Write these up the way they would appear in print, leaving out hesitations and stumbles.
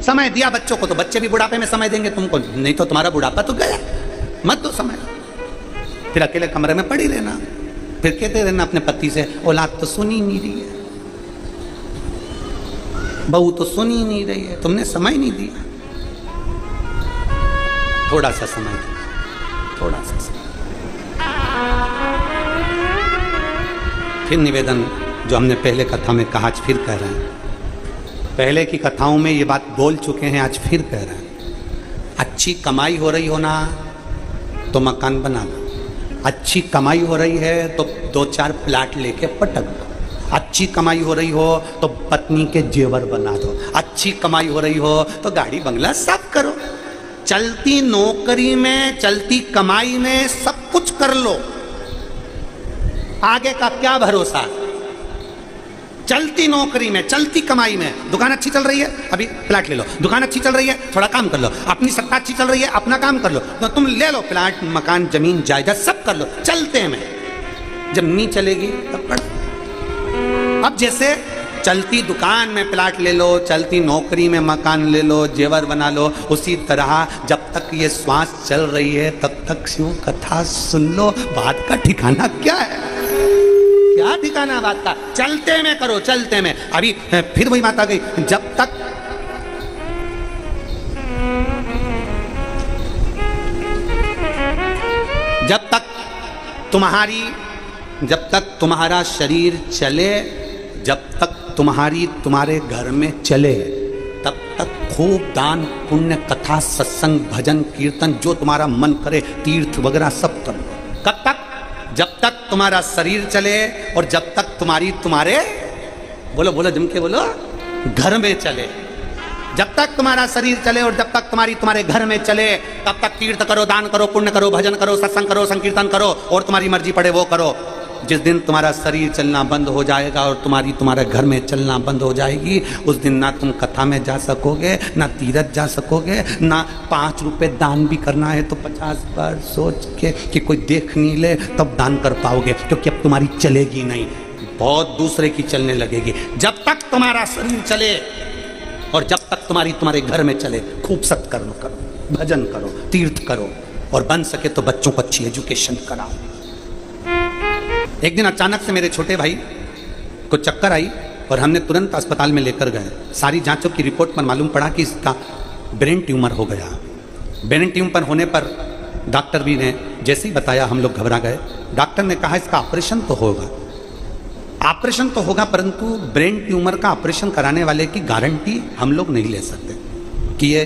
समय दिया बच्चों को तो बच्चे भी बुढ़ापे में समय देंगे तुमको, नहीं तो तुम्हारा बुढ़ापा तो गया, मत दो समय। फिर अकेले कमरे में पड़ी रहना, फिर कहते रहना अपने पति से, औलाद तो सुनी नहीं रही है, बहू तो सुनी नहीं रही है, तुमने समय नहीं दिया। थोड़ा सा समय दो, थोड़ा सा समय। फिर निवेदन जो हमने पहले कथा में कहा, आज फिर कह रहे हैं। पहले की कथाओं में ये बात बोल चुके हैं, आज फिर कह रहे हैं। अच्छी कमाई हो रही हो ना तो मकान बना लो, अच्छी कमाई हो रही है तो 2-4 प्लाट लेके पटक दो, अच्छी कमाई हो रही हो तो पत्नी के जेवर बना दो, अच्छी कमाई हो रही हो तो गाड़ी बंगला सब करो। चलती नौकरी में, चलती कमाई में सब कुछ कर लो, आगे का क्या भरोसा। चलती नौकरी में, चलती कमाई में, दुकान अच्छी चल रही है अभी प्लाट ले लो, दुकान अच्छी चल रही है थोड़ा काम कर लो, अपनी सत्ता अच्छी चल रही है अपना काम कर लो, तो तुम ले लो प्लाट, मकान, जमीन, जायदाद सब कर लो चलते में। जब नहीं चलेगी तब पढ़। अब जैसे चलती दुकान में प्लाट ले लो, चलती नौकरी में मकान ले लो, जेवर बना लो, उसी तरह जब तक ये श्वास चल रही है तब तक शिव कथा सुन लो। बात का ठिकाना क्या है, क्या ठिकाना बात का? चलते में करो, चलते में। अभी फिर वही बात आ गई, जब तक तुम्हारा शरीर चले, जब तक तुम्हारे घर में चले, तब तक खूब दान पुण्य कथा सत्संग भजन कीर्तन जो तुम्हारा मन करे, तीर्थ वगैरह सब करो। कब तक? जब तक तुम्हारा शरीर चले और जब तक तुम्हारे बोलो बोलो जम के बोलो, घर में चले। जब तक तुम्हारा शरीर चले और जब तक तुम्हारे घर में चले, तब तक तीर्थ करो, दान करो, पुण्य करो, भजन करो, सत्संग करो, संकीर्तन करो और तुम्हारी मर्जी पड़े वो करो। जिस दिन तुम्हारा शरीर चलना बंद हो जाएगा और तुम्हारे घर में चलना बंद हो जाएगी, उस दिन ना तुम कथा में जा सकोगे, ना तीर्थ जा सकोगे, ना 5 रुपए दान भी करना है तो 50 बार सोच के कि कोई देख नहीं ले तब दान कर पाओगे, क्योंकि अब तुम्हारी चलेगी नहीं, बहुत दूसरे की चलने लगेगी। जब तक तुम्हारा शरीर चले और जब तक तुम्हारे घर में चले, खूब सत्कर्म करो, भजन करो, तीर्थ करो और बन सके तो बच्चों को अच्छी एजुकेशन कराओ। एक दिन अचानक से मेरे छोटे भाई को चक्कर आई और हमने तुरंत अस्पताल में लेकर गए। सारी जांचों की रिपोर्ट पर मालूम पड़ा कि इसका ब्रेन ट्यूमर हो गया। ब्रेन ट्यूमर होने पर डॉक्टर भी ने जैसे ही बताया हम लोग घबरा गए। डॉक्टर ने कहा इसका ऑपरेशन तो होगा, ऑपरेशन तो होगा, परंतु ब्रेन ट्यूमर का ऑपरेशन कराने वाले की गारंटी हम लोग नहीं ले सकते कि ये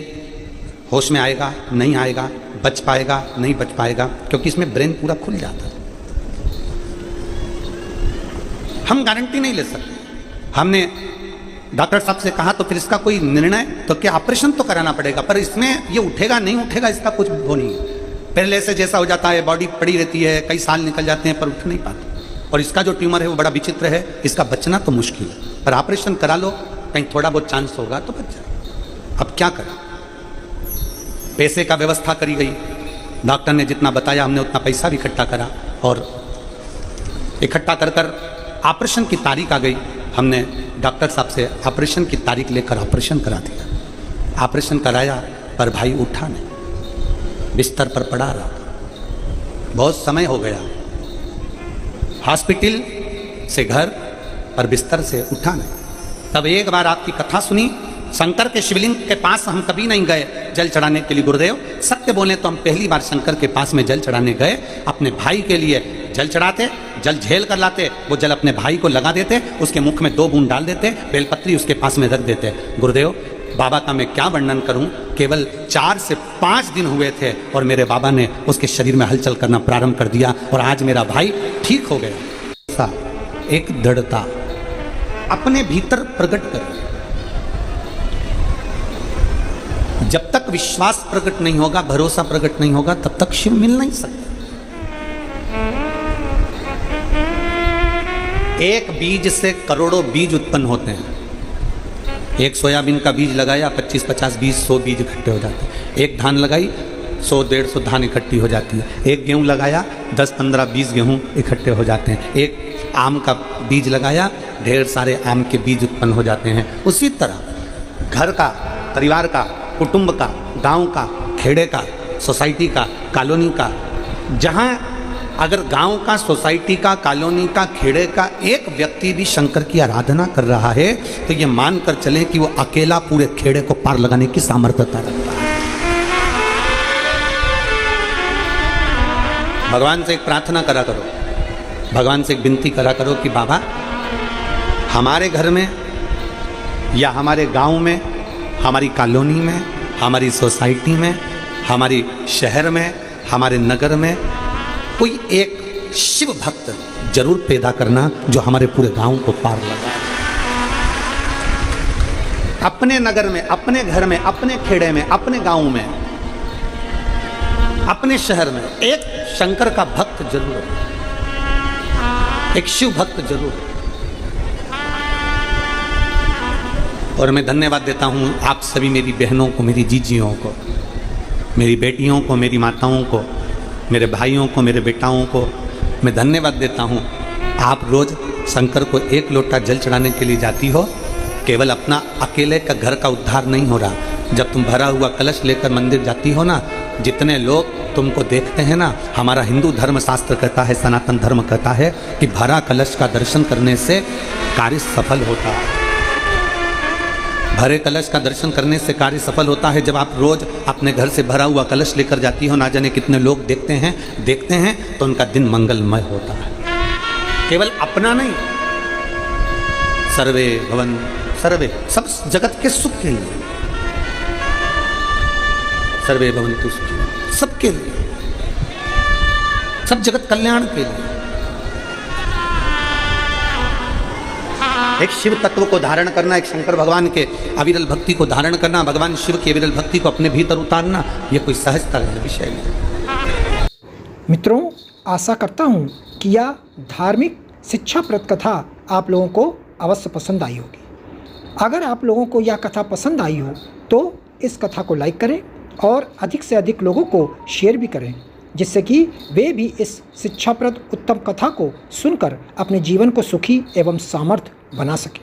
होश में आएगा नहीं आएगा, बच पाएगा नहीं बच पाएगा, क्योंकि इसमें ब्रेन पूरा खुल जाता है। हम गारंटी नहीं ले सकते। हमने डॉक्टर साहब से कहा तो फिर इसका कोई निर्णय तो क्या ऑपरेशन तो कराना पड़ेगा, पर इसमें ये उठेगा नहीं उठेगा इसका कुछ वो नहीं है। पहले से जैसा हो जाता है, बॉडी पड़ी रहती है, कई साल निकल जाते हैं पर उठ नहीं पाते। और इसका जो ट्यूमर है वो बड़ा विचित्र है, इसका बचना तो मुश्किल है, पर ऑपरेशन करा लो, कहीं थोड़ा बहुत चांस होगा तो बच जाए। अब क्या करें? पैसे का व्यवस्था करी गई, डॉक्टर ने जितना बताया हमने उतना पैसा भी इकट्ठा करा और इकट्ठा कर ऑपरेशन की तारीख आ गई। हमने डॉक्टर साहब से ऑपरेशन की तारीख लेकर ऑपरेशन करा दिया। ऑपरेशन कराया पर भाई उठा नहीं, बिस्तर पर पड़ा रहा। बहुत समय हो गया, हॉस्पिटल से घर और बिस्तर से उठा नहीं। तब एक बार आपकी कथा सुनी, शंकर के शिवलिंग के पास हम कभी नहीं गए जल चढ़ाने के लिए। गुरुदेव सत्य बोले तो हम पहली बार शंकर के पास में जल चढ़ाने गए। अपने भाई के लिए जल चढ़ाते, जल झेल कर लाते, वो जल अपने भाई को लगा देते, उसके मुख में 2 बूंद डाल देते, बेलपत्री उसके पास में रख देते। गुरुदेव बाबा का मैं क्या वर्णन करूं, केवल 4 से 5 दिन हुए थे और मेरे बाबा ने उसके शरीर में हलचल करना प्रारंभ कर दिया और आज मेरा भाई ठीक हो गया। एक दृढ़ता अपने भीतर प्रकट कर। जब तक विश्वास प्रकट नहीं होगा, भरोसा प्रकट नहीं होगा, तब तक शिव मिल नहीं सकता। एक बीज से करोड़ों बीज उत्पन्न होते हैं। एक सोयाबीन का बीज लगाया, 25-50 बीज 100 बीज इकट्ठे हो जाते हैं। एक धान लगाई, 100-150 धान इकट्ठी हो जाती है। एक गेहूं लगाया, 10-15-20 गेहूं इकट्ठे हो जाते हैं। एक आम का बीज लगाया, ढेर सारे आम के बीज उत्पन्न हो जाते हैं। उसी तरह घर का परिवार का, कुटुंब का, गांव का, खेड़े का, सोसाइटी का, कॉलोनी का, जहां अगर गांव का, सोसाइटी का, कॉलोनी का, खेड़े का एक व्यक्ति भी शंकर की आराधना कर रहा है तो ये मानकर चलें कि वो अकेला पूरे खेड़े को पार लगाने की सामर्थ्यता रखता है। भगवान से एक प्रार्थना करा करो, भगवान से एक विनती करा करो कि बाबा हमारे घर में या हमारे गांव में, हमारी कॉलोनी में, हमारी सोसाइटी में, हमारी शहर में, हमारे नगर में कोई एक शिव भक्त जरूर पैदा करना जो हमारे पूरे गांव को पार लगाए। अपने नगर में, अपने घर में, अपने खेड़े में, अपने गांव में, अपने शहर में एक शंकर का भक्त जरूर है, एक शिव भक्त जरूर है। और मैं धन्यवाद देता हूं आप सभी मेरी बहनों को, मेरी जीजियों को, मेरी बेटियों को, मेरी माताओं को, मेरे भाइयों को, मेरे बेटाओं को मैं धन्यवाद देता हूँ। आप रोज़ शंकर को एक लोटा जल चढ़ाने के लिए जाती हो। केवल अपना अकेले का घर का उद्धार नहीं हो रहा। जब तुम भरा हुआ कलश लेकर मंदिर जाती हो ना, जितने लोग तुमको देखते हैं ना, हमारा हिंदू धर्म शास्त्र कहता है, सनातन धर्म कहता है कि भरा कलश का दर्शन करने से कार्य सफल होता है। भरे कलश का दर्शन करने से कार्य सफल होता है। जब आप रोज अपने घर से भरा हुआ कलश लेकर जाती हो, ना जाने कितने लोग देखते हैं तो उनका दिन मंगलमय होता है। केवल अपना नहीं, सर्वे भवन सर्वे, सब जगत के सुख के लिए, सर्वे भवन्तु सुखिनः, सबके लिए, सब जगत कल्याण के लिए। एक शिव तत्व को धारण करना, एक शंकर भगवान के अविरल भक्ति को धारण करना, भगवान शिव की अविरल भक्ति को अपने भीतर उतारना, ये कोई सहजता का विषय नहीं। मित्रों, आशा करता हूँ कि यह धार्मिक शिक्षाप्रद कथा आप लोगों को अवश्य पसंद आई होगी। अगर आप लोगों को यह कथा पसंद आई हो तो इस कथा को लाइक करें और अधिक से अधिक लोगों को शेयर भी करें, जिससे कि वे भी इस शिक्षाप्रद उत्तम कथा को सुनकर अपने जीवन को सुखी एवं सामर्थ्य बना सकें।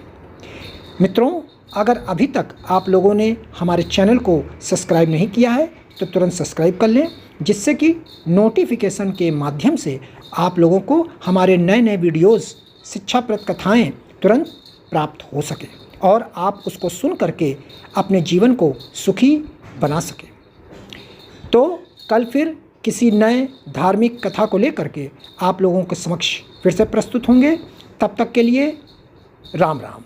मित्रों, अगर अभी तक आप लोगों ने हमारे चैनल को सब्सक्राइब नहीं किया है तो तुरंत सब्सक्राइब कर लें, जिससे कि नोटिफिकेशन के माध्यम से आप लोगों को हमारे नए नए वीडियोस, शिक्षाप्रद कथाएं तुरंत प्राप्त हो सके और आप उसको सुन करके अपने जीवन को सुखी बना सकें। तो कल फिर किसी नए धार्मिक कथा को लेकर के आप लोगों के समक्ष फिर से प्रस्तुत होंगे। तब तक के लिए राम राम।